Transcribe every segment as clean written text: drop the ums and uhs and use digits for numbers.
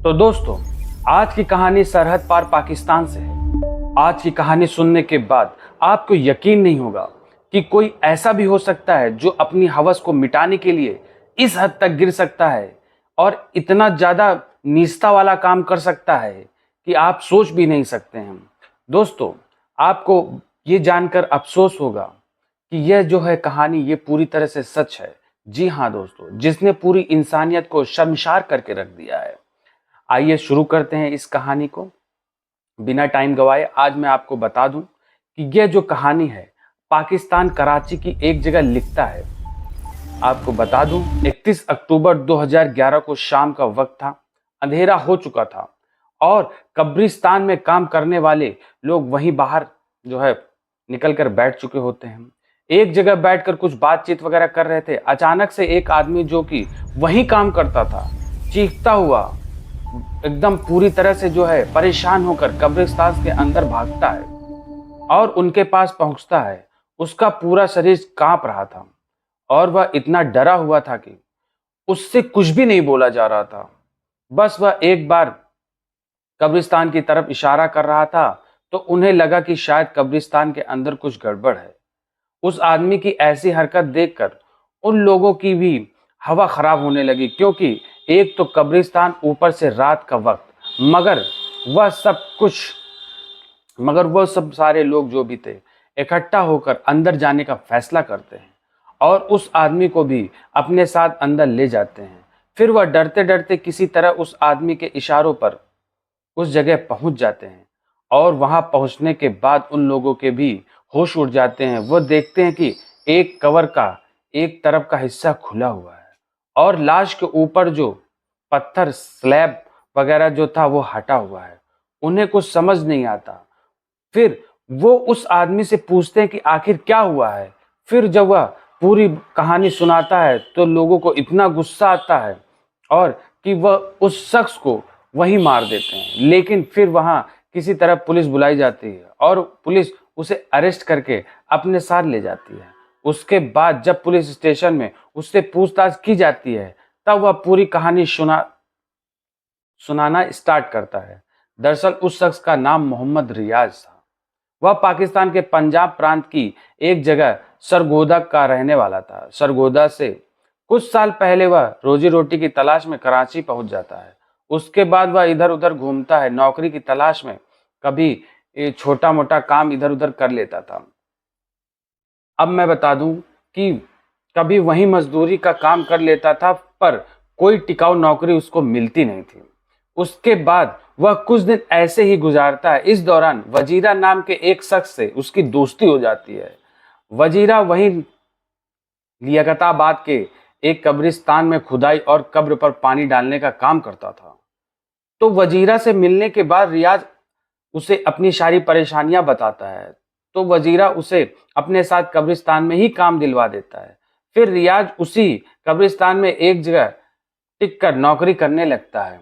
तो दोस्तों, आज की कहानी सरहद पार पाकिस्तान से है। आज की कहानी सुनने के बाद आपको यकीन नहीं होगा कि कोई ऐसा भी हो सकता है जो अपनी हवस को मिटाने के लिए इस हद तक गिर सकता है और इतना ज़्यादा निष्ठा वाला काम कर सकता है कि आप सोच भी नहीं सकते हैं। दोस्तों, आपको ये जानकर अफसोस होगा कि यह जो है कहानी ये पूरी तरह से सच है। जी हाँ दोस्तों, जिसने पूरी इंसानियत को शर्मसार करके रख दिया है। आइए शुरू करते हैं इस कहानी को बिना टाइम गवाए। आज मैं आपको बता दूं कि यह जो कहानी है पाकिस्तान कराची की एक जगह लिखता है। आपको बता दूं 31 अक्टूबर 2011 को शाम का वक्त था। अंधेरा हो चुका था और कब्रिस्तान में काम करने वाले लोग वहीं बाहर जो है निकल कर बैठ चुके होते हैं। एक जगह बैठकर कुछ बातचीत वगैरह कर रहे थे। अचानक से एक आदमी जो कि वहीं काम करता था चीखता हुआ एकदम पूरी तरह से जो है परेशान होकर कब्रिस्तान के अंदर भागता है और उनके पास पहुंचता है। उसका पूरा शरीर कांप रहा था और वह इतना डरा हुआ था कि उससे कुछ भी नहीं बोला जा रहा था। बस वह एक बार कब्रिस्तान की तरफ इशारा कर रहा था तो उन्हें लगा कि शायद कब्रिस्तान के अंदर कुछ गड़बड़ है। उस आदमी की ऐसी हरकत देखकर उन लोगों की भी हवा खराब होने लगी, क्योंकि एक तो कब्रिस्तान, ऊपर से रात का वक्त, मगर वह सब सारे लोग जो भी थे इकट्ठा होकर अंदर जाने का फैसला करते हैं और उस आदमी को भी अपने साथ अंदर ले जाते हैं। फिर वह डरते डरते किसी तरह उस आदमी के इशारों पर उस जगह पहुंच जाते हैं और वहां पहुंचने के बाद उन लोगों के भी होश उड़ जाते हैं। वह देखते हैं कि एक कवर का एक तरफ का हिस्सा खुला हुआ है और लाश के ऊपर जो पत्थर स्लैब वगैरह जो था वो हटा हुआ है। उन्हें कुछ समझ नहीं आता। फिर वो उस आदमी से पूछते हैं कि आखिर क्या हुआ है। फिर जब वह पूरी कहानी सुनाता है तो लोगों को इतना गुस्सा आता है और कि वह उस शख्स को वहीं मार देते हैं। लेकिन फिर वहां किसी तरह पुलिस बुलाई जाती है और पुलिस उसे अरेस्ट करके अपने साथ ले जाती है। उसके बाद जब पुलिस स्टेशन में उससे पूछताछ की जाती है तब वह पूरी कहानी सुनाना स्टार्ट करता है। दरअसल उस शख्स का नाम मोहम्मद रियाज था। वह पाकिस्तान के पंजाब प्रांत की एक जगह सरगोदा का रहने वाला था। सरगोदा से कुछ साल पहले वह रोजी रोटी की तलाश में कराची पहुंच जाता है। उसके बाद वह इधर उधर घूमता है, नौकरी की तलाश में। कभी छोटा मोटा काम इधर उधर कर लेता था। अब मैं बता दूं कि कभी वहीं मजदूरी का काम कर लेता था, पर कोई टिकाऊ नौकरी उसको मिलती नहीं थी। उसके बाद वह कुछ दिन ऐसे ही गुजारता है। इस दौरान वजीरा नाम के एक शख्स से उसकी दोस्ती हो जाती है। वजीरा वहीं लियाकताबाद के एक कब्रिस्तान में खुदाई और कब्र पर पानी डालने का काम करता था। तो वजीरा से मिलने के बाद रियाज उसे अपनी सारी परेशानियां बताता है। तो वजीरा उसे अपने साथ कब्रिस्तान में ही काम दिलवा देता है। फिर रियाज उसी कब्रिस्तान में एक जगह टिक कर नौकरी करने लगता है।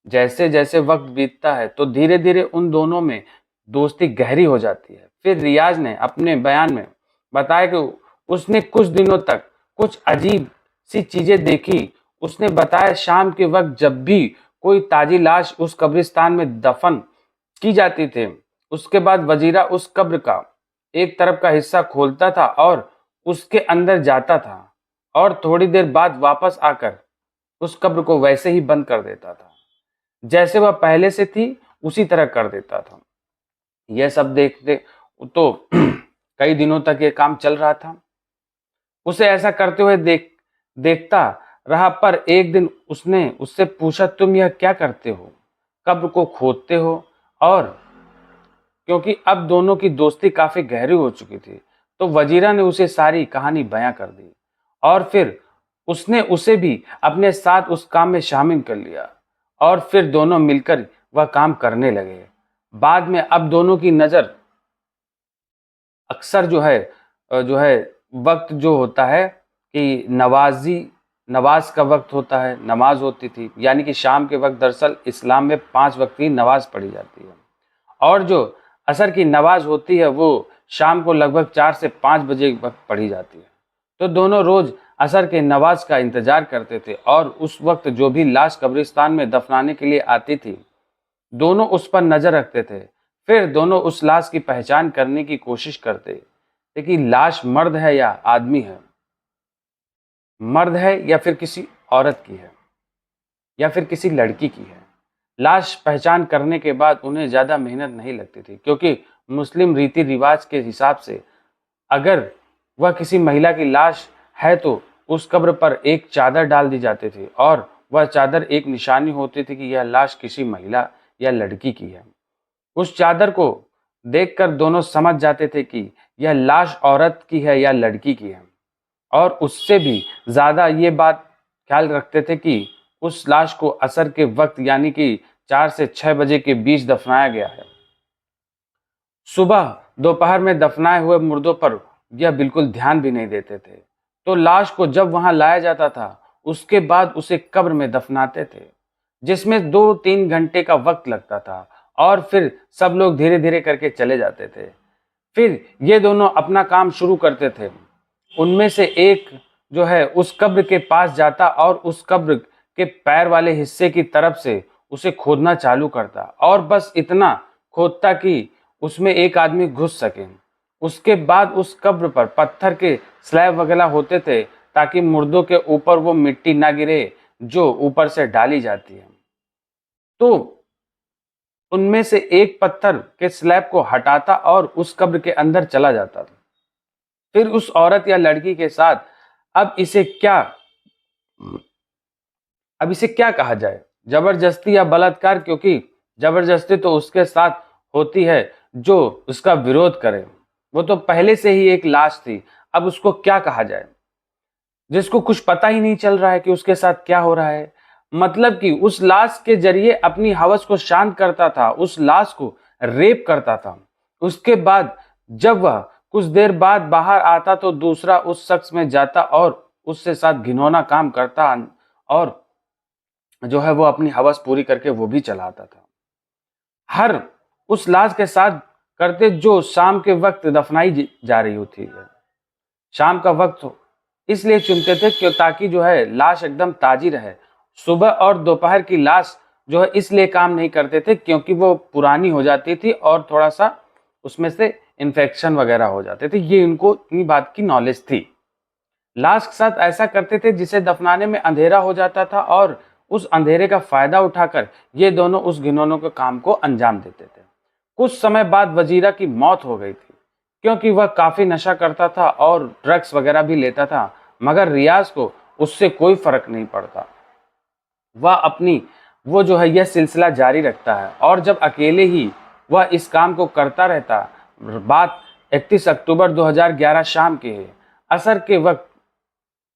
जैसे जैसे वक्त बीतता है तो धीरे धीरे उन दोनों में दोस्ती गहरी हो जाती है। फिर रियाज ने अपने बयान में बताया कि उसने कुछ दिनों तक कुछ अजीब सी चीजें देखी। उसने बताया शाम के वक्त जब भी कोई ताजी लाश उस कब्रिस्तान में दफन की जाती थी, उसके बाद वजीरा उस कब्र का एक तरफ का हिस्सा खोलता था और उसके अंदर जाता था और थोड़ी देर बाद वापस आकर उस कब्र को वैसे ही बंद कर देता था जैसे वह पहले से थी, उसी तरह कर देता था। यह सब देखते तो कई दिनों तक ये काम चल रहा था। उसे ऐसा करते हुए देखता रहा, पर एक दिन उसने उससे पूछा, तुम यह क्या करते हो? कब्र को खोदते हो? और क्योंकि अब दोनों की दोस्ती काफी गहरी हो चुकी थी तो वजीरा ने उसे सारी कहानी बयां कर दी और फिर उसने उसे भी अपने साथ उस काम में शामिल कर लिया और फिर दोनों मिलकर वह काम करने लगे। बाद में अब दोनों की नज़र अक्सर जो है वक्त जो होता है कि नवाज का वक्त होता है, नमाज होती थी, यानी कि शाम के वक्त। दरअसल इस्लाम में 5 वक्त की नमाज पढ़ी जाती है और जो असर की नमाज होती है वो शाम को लगभग 4 से 5 बजे वक्त पढ़ी जाती है। तो दोनों रोज असर के नमाज का इंतजार करते थे और उस वक्त जो भी लाश कब्रिस्तान में दफनाने के लिए आती थी, दोनों उस पर नजर रखते थे। फिर दोनों उस लाश की पहचान करने की कोशिश करते थे कि लाश मर्द है या आदमी है, मर्द है या फिर किसी औरत की है या फिर किसी लड़की की है। लाश पहचान करने के बाद उन्हें ज़्यादा मेहनत नहीं लगती थी, क्योंकि मुस्लिम रीति रिवाज के हिसाब से अगर वह किसी महिला की लाश है तो उस कब्र पर एक चादर डाल दी जाती थी और वह चादर एक निशानी होती थी कि यह लाश किसी महिला या लड़की की है। उस चादर को देखकर दोनों समझ जाते थे कि यह लाश औरत की है या लड़की की है, और उससे भी ज़्यादा ये बात ख्याल रखते थे कि उस लाश को असर के वक्त यानी कि 4 से 6 बजे के बीच दफनाया गया है। सुबह दोपहर में दफनाए हुए मुर्दों पर यह बिल्कुल ध्यान भी नहीं देते थे। तो लाश को जब वहां लाया जाता था, उसके बाद उसे कब्र में दफनाते थे, जिसमें 2-3 घंटे का वक्त लगता था, और फिर सब लोग धीरे धीरे करके चले जाते थे। फिर ये दोनों अपना काम शुरू करते थे। उनमें से एक जो है उस कब्र के पास जाता और उस कब्र के पैर वाले हिस्से की तरफ से उसे खोदना चालू करता, और बस इतना खोदता कि उसमें एक आदमी घुस सके। उसके बाद उस कब्र पर पत्थर के स्लैब वगैरह होते थे, ताकि मुर्दों के ऊपर वो मिट्टी ना गिरे जो ऊपर से डाली जाती है। तो उनमें से एक पत्थर के स्लैब को हटाता और उस कब्र के अंदर चला जाता था। फिर उस औरत या लड़की के साथ अब इसे क्या अब इसे क्या कहा जाए, जबरदस्ती या बलात्कार, क्योंकि जबरदस्ती तो उसके साथ होती है जो उसका विरोध करे। वो तो पहले से ही एक लाश थी, अब उसको क्या कहा जाए, जिसको कुछ पता ही नहीं चल रहा है कि उसके साथ क्या हो रहा है। मतलब कि उस लाश के जरिए अपनी हवस को शांत करता था, उस लाश को रेप करता था। उसके बाद जब वह कुछ देर बाद बाहर आता तो दूसरा उस शख्स में जाता और उससे साथ घिनौना काम करता, और जो है वो अपनी हवस पूरी करके वो भी चलाता था। हर उस लाश के साथ करते जो शाम के वक्त दफनाई जा रही होती है। शाम का वक्त इसलिए चुनते थे क्यों, ताकि जो है लाश एकदम ताजी रहे। सुबह और दोपहर की लाश जो है इसलिए काम नहीं करते थे क्योंकि वो पुरानी हो जाती थी और थोड़ा सा उसमें से इन्फेक्शन वगैरह हो जाते थे। ये इनको इतनी बात की नॉलेज थी। लाश के साथ ऐसा करते थे जिसे दफनाने में अंधेरा हो जाता था, और उस अंधेरे का फायदा उठाकर ये दोनों उस घिनौनों के काम को अंजाम देते थे। कुछ समय बाद वजीरा की मौत हो गई थी, क्योंकि वह काफी नशा करता था और ड्रग्स वगैरह भी लेता था, मगर रियाज को उससे कोई फर्क नहीं पड़ता। वह अपनी वो जो है यह सिलसिला जारी रखता है, और जब अकेले ही वह इस काम को करता रहता। बात 31 अक्टूबर 2011 शाम की है। असर के वक्त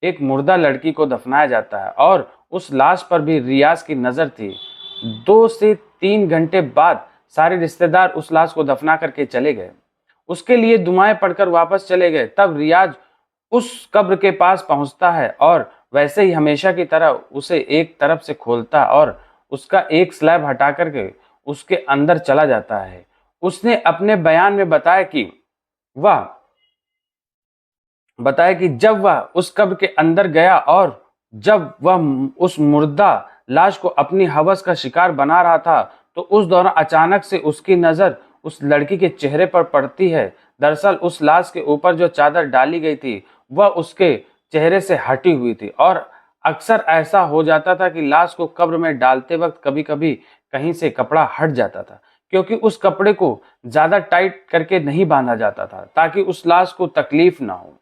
एक मुर्दा लड़की को दफनाया जाता है, और उस लाश पर भी रियाज की नज़र थी। 2 से 3 घंटे बाद सारे रिश्तेदार उस लाश को दफना करके चले गए, उसके लिए दुआएं पढ़कर वापस चले गए। तब रियाज उस कब्र के पास पहुंचता है और वैसे ही हमेशा की तरह उसे एक तरफ से खोलता और उसका एक स्लैब हटा करके उसके अंदर चला जाता है। उसने अपने बयान में वह बताया कि जब वह उस कब्र के अंदर गया और जब वह उस मुर्दा लाश को अपनी हवस का शिकार बना रहा था, तो उस दौरान अचानक से उसकी नज़र उस लड़की के चेहरे पर पड़ती है। दरअसल उस लाश के ऊपर जो चादर डाली गई थी वह उसके चेहरे से हटी हुई थी, और अक्सर ऐसा हो जाता था कि लाश को कब्र में डालते वक्त कभी कभी कहीं से कपड़ा हट जाता था, क्योंकि उस कपड़े को ज़्यादा टाइट करके नहीं बांधा जाता था ताकि उस लाश को तकलीफ ना हो।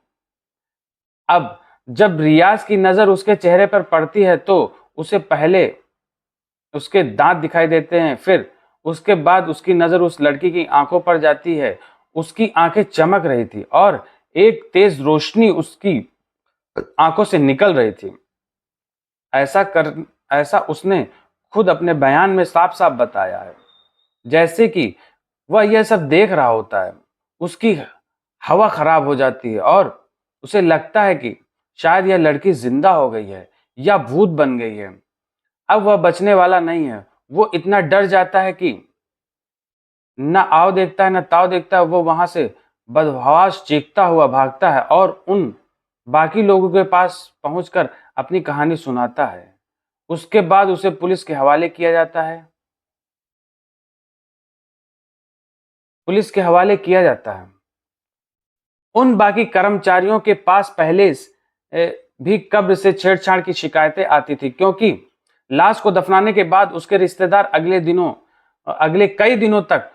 अब जब रियाज की नजर उसके चेहरे पर पड़ती है तो उसे पहले उसके दांत दिखाई देते हैं, फिर उसके बाद उसकी नजर उस लड़की की आंखों पर जाती है। उसकी आंखें चमक रही थी और एक तेज रोशनी उसकी आंखों से निकल रही थी। ऐसा कर ऐसा उसने खुद अपने बयान में साफ साफ बताया है, जैसे कि वह यह सब देख रहा होता है। उसकी हवा खराब हो जाती है और उसे लगता है कि शायद यह लड़की जिंदा हो गई है या भूत बन गई है। अब वह बचने वाला नहीं है। वो इतना डर जाता है कि न आओ देखता है न ताव देखता है। वो वहां से बदहवास चीखता हुआ भागता है और उन बाकी लोगों के पास पहुंचकर अपनी कहानी सुनाता है। उसके बाद उसे पुलिस के हवाले किया जाता है। पुलिस के हवाले किया जाता है। उन बाकी कर्मचारियों के पास पहले भी कब्र से छेड़छाड़ की शिकायतें आती थी, क्योंकि लाश को दफनाने के बाद उसके रिश्तेदार अगले कई दिनों तक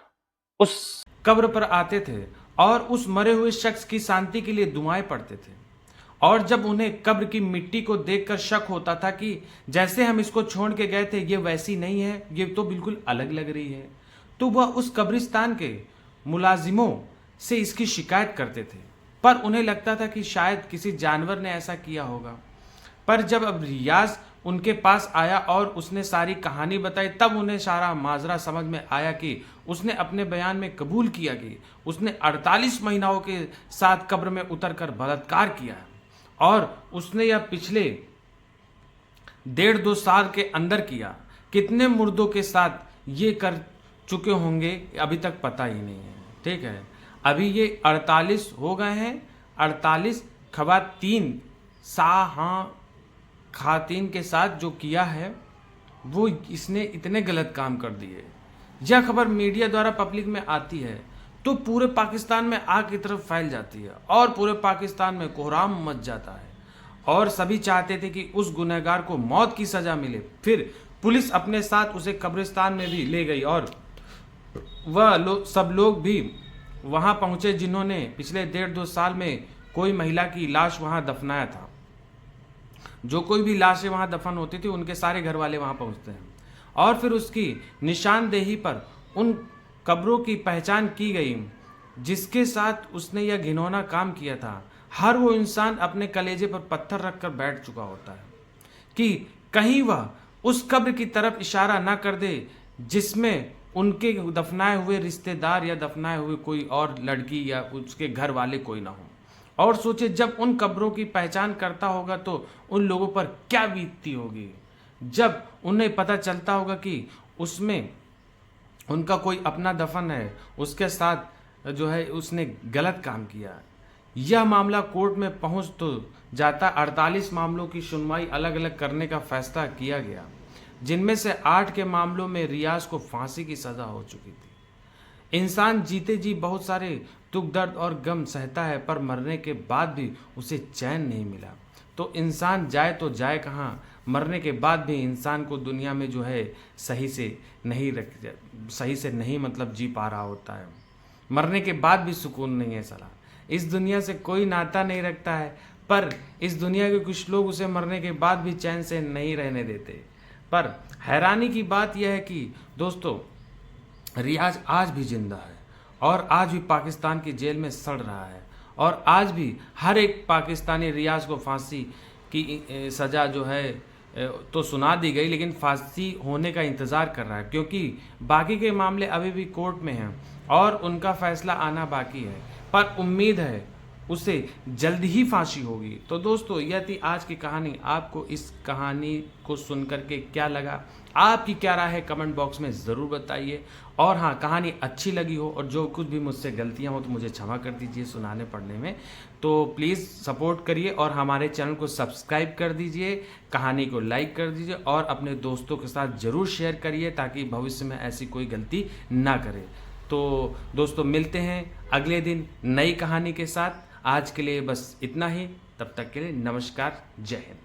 उस कब्र पर आते थे और उस मरे हुए शख्स की शांति के लिए दुआएं पढ़ते थे। और जब उन्हें कब्र की मिट्टी को देखकर शक होता था कि जैसे हम इसको छोड़ के गए थे ये वैसी नहीं है, ये तो बिल्कुल अलग लग रही है, तो वह उस कब्रिस्तान के मुलाजिमों से इसकी शिकायत करते थे। पर उन्हें लगता था कि शायद किसी जानवर ने ऐसा किया होगा। पर जब अब रियाज उनके पास आया और उसने सारी कहानी बताई, तब उन्हें सारा माजरा समझ में आया कि उसने अपने बयान में कबूल किया कि उसने 48 महिलाओं के साथ कब्र में उतरकर बलात्कार किया है और उसने यह पिछले 1.5-2 साल के अंदर किया। कितने मुर्दों के साथ ये कर चुके होंगे अभी तक पता ही नहीं है। ठीक है, अभी ये 48 हो गए हैं। 48 खवातीन खातिन के साथ जो किया है वो इसने इतने गलत काम कर दिए। यह खबर मीडिया द्वारा पब्लिक में आती है तो पूरे पाकिस्तान में आग की तरफ फैल जाती है और पूरे पाकिस्तान में कोहराम मच जाता है और सभी चाहते थे कि उस गुनहगार को मौत की सजा मिले। फिर पुलिस अपने साथ उसे कब्रिस्तान में भी ले गई और सब लोग भी वहां पहुंचे जिन्होंने पिछले 1.5-2 साल में कोई महिला की लाश वहां दफनाया था। जो कोई भी लाशें वहां दफन होती थी उनके सारे घर वाले वहां पहुंचते हैं और फिर उसकी निशानदेही पर उन कब्रों की पहचान की गई जिसके साथ उसने यह घिनौना काम किया था। हर वो इंसान अपने कलेजे पर पत्थर रखकर बैठ चुका होता है कि कहीं वह उस कब्र की तरफ इशारा ना कर दे जिसमें उनके दफनाए हुए रिश्तेदार या दफनाए हुए कोई और लड़की या उसके घर वाले कोई ना हो। और सोचे जब उन कब्रों की पहचान करता होगा तो उन लोगों पर क्या बीतती होगी, जब उन्हें पता चलता होगा कि उसमें उनका कोई अपना दफन है, उसके साथ जो है उसने गलत काम किया। यह मामला कोर्ट में पहुंच तो जाता। 48 मामलों की सुनवाई अलग अलग करने का फैसला किया गया, जिनमें से 8 के मामलों में रियाज को फांसी की सजा हो चुकी थी। इंसान जीते जी बहुत सारे दुख दर्द और गम सहता है, पर मरने के बाद भी उसे चैन नहीं मिला। तो इंसान जाए तो जाए कहाँ, मरने के बाद भी इंसान को दुनिया में जो है सही से नहीं मतलब जी पा रहा होता है। मरने के बाद भी सुकून नहीं है साला। इस दुनिया से कोई नाता नहीं रखता है, पर इस दुनिया के कुछ लोग उसे मरने के बाद भी चैन से नहीं रहने देते। पर हैरानी की बात यह है कि दोस्तों, रियाज आज भी जिंदा है और आज भी पाकिस्तान की जेल में सड़ रहा है और आज भी हर एक पाकिस्तानी रियाज को फांसी की सज़ा जो है तो सुना दी गई, लेकिन फांसी होने का इंतज़ार कर रहा है क्योंकि बाकी के मामले अभी भी कोर्ट में हैं और उनका फैसला आना बाकी है। पर उम्मीद है उसे जल्द ही फांसी होगी। तो दोस्तों, यह थी आज की कहानी। आपको इस कहानी को सुनकर के क्या लगा, आपकी क्या राय है, कमेंट बॉक्स में ज़रूर बताइए। और हाँ, कहानी अच्छी लगी हो और जो कुछ भी मुझसे गलतियाँ हो तो मुझे क्षमा कर दीजिए सुनाने पढ़ने में। तो प्लीज़ सपोर्ट करिए और हमारे चैनल को सब्सक्राइब कर दीजिए, कहानी को लाइक कर दीजिए और अपने दोस्तों के साथ ज़रूर शेयर करिए ताकि भविष्य में ऐसी कोई गलती ना करे। तो दोस्तों, मिलते हैं अगले दिन नई कहानी के साथ। आज के लिए बस इतना ही। तब तक के लिए नमस्कार, जय हिंद।